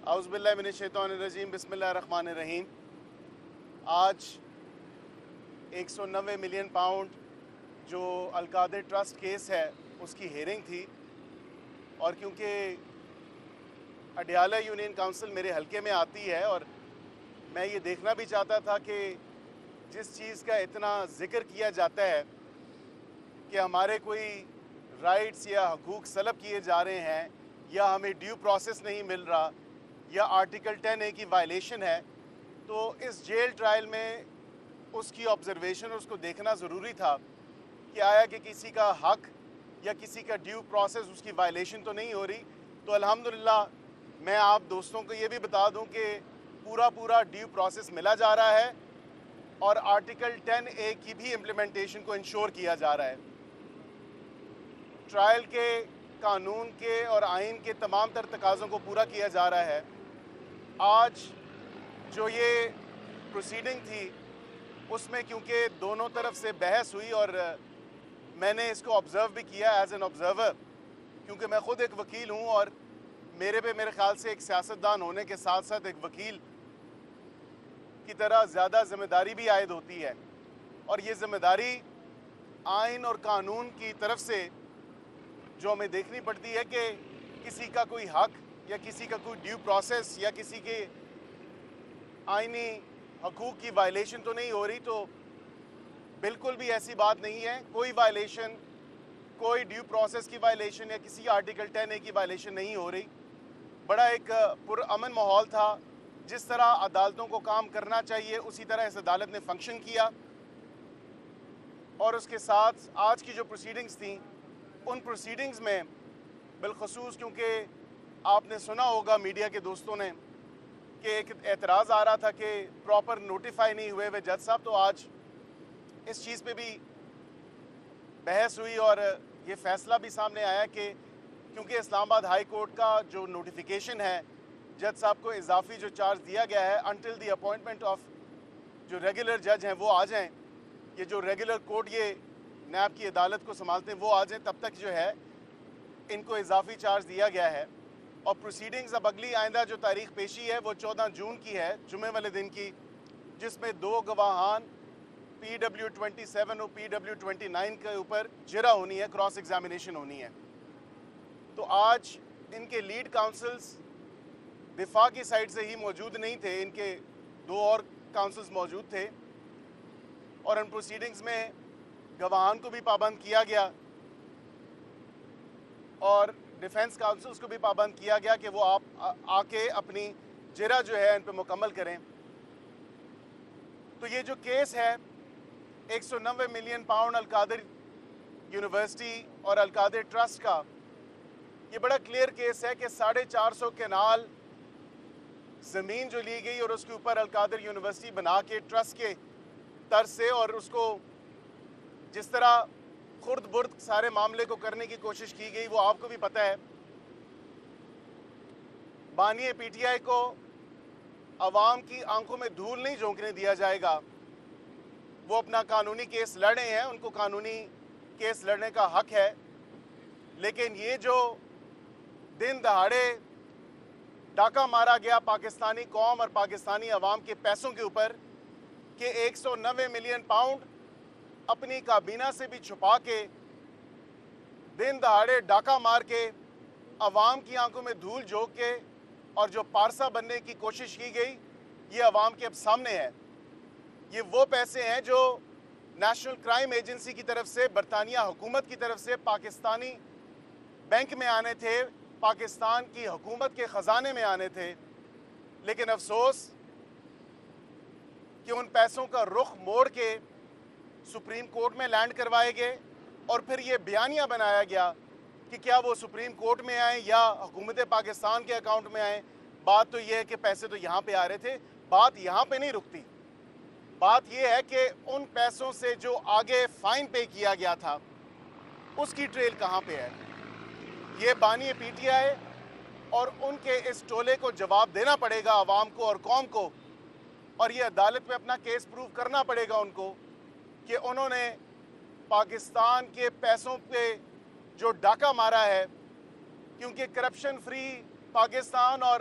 اعوذ باللہ من الشیطان الرجیم بسم اللہ الرحمن الرحیم۔ آج 190 ملین پاؤنڈ جو القادر ٹرسٹ کیس ہے اس کی ہیئرنگ تھی، اور کیونکہ اڈیالہ یونین کونسل میرے حلقے میں آتی ہے اور میں یہ دیکھنا بھی چاہتا تھا کہ جس چیز کا اتنا ذکر کیا جاتا ہے کہ ہمارے کوئی رائٹس یا حقوق سلب کیے جا رہے ہیں یا ہمیں ڈیو پروسیس نہیں مل رہا یا آرٹیکل 10A کی وائلیشن ہے، تو اس جیل ٹرائل میں اس کی آبزرویشن اور اس کو دیکھنا ضروری تھا کہ آیا کہ کسی کا حق یا کسی کا ڈیو پروسیس اس کی وائلیشن تو نہیں ہو رہی۔ تو الحمدللہ میں آپ دوستوں کو یہ بھی بتا دوں کہ پورا ڈیو پروسیس ملا جا رہا ہے اور آرٹیکل 10A کی بھی امپلیمنٹیشن کو انشور کیا جا رہا ہے۔ ٹرائل کے قانون کے اور آئین کے تمام تر تقاضوں کو پورا کیا جا رہا ہے۔ آج جو یہ پروسیڈنگ تھی اس میں کیونکہ دونوں طرف سے بحث ہوئی اور میں نے اس کو آبزرو بھی کیا ایز این آبزرور، کیونکہ میں خود ایک وکیل ہوں اور میرے خیال سے ایک سیاستدان ہونے کے ساتھ ساتھ ایک وکیل کی طرح زیادہ ذمہ داری بھی عائد ہوتی ہے، اور یہ ذمہ داری آئین اور قانون کی طرف سے جو ہمیں دیکھنی پڑتی ہے کہ کسی کا کوئی حق یا کسی کا کوئی ڈیو پروسیس یا کسی کے آئینی حقوق کی وائلیشن تو نہیں ہو رہی۔ تو بالکل بھی ایسی بات نہیں ہے، کوئی وائلیشن، کوئی ڈیو پروسیس کی وائلیشن یا کسی آرٹیکل 10A کی وائلیشن نہیں ہو رہی۔ بڑا ایک پرامن ماحول تھا، جس طرح عدالتوں کو کام کرنا چاہیے اسی طرح اس عدالت نے فنکشن کیا، اور اس کے ساتھ آج کی جو پروسیڈنگز تھیں ان پروسیڈنگز میں بالخصوص کیونکہ آپ نے سنا ہوگا میڈیا کے دوستوں نے کہ ایک اعتراض آ رہا تھا کہ پراپر نوٹیفائی نہیں ہوئے جج صاحب، تو آج اس چیز پہ بھی بحث ہوئی اور یہ فیصلہ بھی سامنے آیا کہ کیونکہ اسلام آباد ہائی کورٹ کا جو نوٹیفیکیشن ہے جج صاحب کو اضافی جو چارج دیا گیا ہے انٹل دی اپوائنٹمنٹ آف جو ریگولر جج ہیں وہ آ جائیں، یہ جو ریگولر کورٹ یہ نیب کی عدالت کو سنبھالتے ہیں وہ آ جائیں، تب تک جو ہے ان کو اضافی چارج دیا گیا ہے۔ اور پروسیڈنگز اب اگلی آئندہ جو تاریخ پیشی ہے وہ 14 جون کی ہے، جمعے والے دن کی، جس میں 2 گواہان PW27 اور PW29 کے اوپر جرا ہونی ہے، کراس ایگزامینیشن ہونی ہے۔ تو آج ان کے لیڈ کاؤنسلز دفاع کی سائڈ سے ہی موجود نہیں تھے، ان کے 2 اور کاؤنسلز موجود تھے، اور ان پروسیڈنگز میں گواہان کو بھی پابند کیا گیا اور ڈیفنس کاؤنسلز کو بھی پابند کیا گیا کہ وہ آپ آ کے اپنی جرا جو ہے ان پہ مکمل کریں۔ تو یہ جو کیس ہے 190 ملین پاؤنڈ القادر یونیورسٹی اور القادر ٹرسٹ کا، یہ بڑا کلیئر کیس ہے کہ 450 کنال زمین جو لی گئی اور اس کے اوپر القادر یونیورسٹی بنا کے ٹرسٹ کے طرز سے، اور اس کو جس طرح خرد برد سارے معاملے کو کرنے کی کوشش کی گئی وہ آپ کو بھی پتہ ہے۔ بانی PTI کو عوام کی آنکھوں میں دھول نہیں جھونکنے دیا جائے گا، وہ اپنا قانونی کیس لڑ رہے ہیں، ان کو قانونی کیس لڑنے کا حق ہے، لیکن یہ جو دن دہاڑے ڈاکہ مارا گیا پاکستانی قوم اور پاکستانی عوام کے پیسوں کے اوپر کہ 190 ملین پاؤنڈ اپنی کابینہ سے بھی چھپا کے دن دہاڑے ڈاکہ مار کے عوام کی آنکھوں میں دھول جھونک کے اور جو پارسا بننے کی کوشش کی گئی، یہ عوام کے اب سامنے ہے۔ یہ وہ پیسے ہیں جو نیشنل کرائم ایجنسی کی طرف سے، برطانیہ حکومت کی طرف سے پاکستانی بینک میں آنے تھے، پاکستان کی حکومت کے خزانے میں آنے تھے، لیکن افسوس کہ ان پیسوں کا رخ موڑ کے سپریم کورٹ میں لینڈ کروائے گئے، اور پھر یہ بیانیہ بنایا گیا کہ کیا وہ سپریم کورٹ میں آئیں یا حکومت پاکستان کے اکاؤنٹ میں آئیں۔ بات تو یہ ہے کہ پیسے تو یہاں پہ آ رہے تھے، بات یہاں پہ نہیں رکتی، بات یہ ہے کہ ان پیسوں سے جو آگے فائن پے کیا گیا تھا اس کی ٹریل کہاں پہ ہے۔ یہ بانی PTI اور ان کے اس ٹولے کو جواب دینا پڑے گا عوام کو اور قوم کو، اور یہ عدالت میں اپنا کیس پروف کرنا پڑے گا ان کو کہ انہوں نے پاکستان کے پیسوں پہ جو ڈاکہ مارا ہے، کیونکہ کرپشن فری پاکستان اور